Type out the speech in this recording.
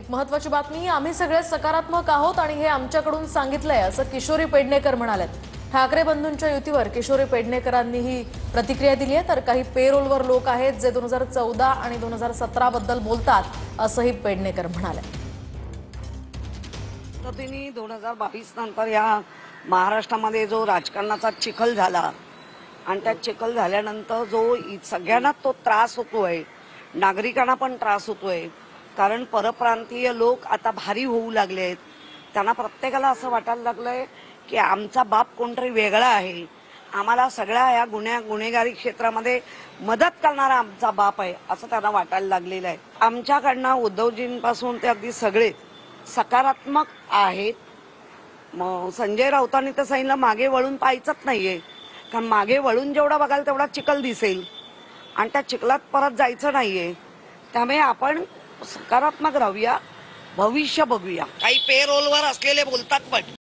एक महत्त्वाची बातमी, आम्ही सगळे सकारात्मक आहोत आणि हे आमच्याकडून सांगितलंय असं किशोरी पेडणेकर म्हणालेत। ठाकरे बंधूंच्या युतीवर किशोरी पेडणेकरांनीही प्रतिक्रिया दिली आहे, तर काही पेरोलवर लोक आहेत जे 2014 आणि 2017 बद्दल बोलतात असंही पेडणेकर म्हणाले। 2022 नंतर या महाराष्ट्रामध्ये जो राजकारणाचा चिखल झाला आणि त्या चिखल झाल्यानंतर जो सगळ्यांना तो त्रास होतोय, नागरिकांना पण त्रास होतोय, कारण परप्रांतीय लोक आता भारी होऊ लागले आहेत। त्यांना प्रत्येकाला असं वाटायला लागलंय की आमचा बाप कोणतरी वेगळा आहे, आम्हाला सगळ्या या गुन्हेगारी क्षेत्रामध्ये मदत करणारा आमचा बाप आहे असं त्यांना वाटायला लागलेलं आहे। आमच्याकडनं उद्धवजींपासून ते अगदी सगळे सकारात्मक आहेत। मग संजय राऊतांनी तर सांगितलं मागे वळून पाहायचंच नाहीये, कारण मागे वळून जेवढा बघाल तेवढा चिखल दिसेल आणि त्या चिखलात परत जायचं नाहीये। त्यामुळे आपण सकारात्मक राहूया, भविष्य बघूया। काही पेरोलवर असलेले बोलतात पण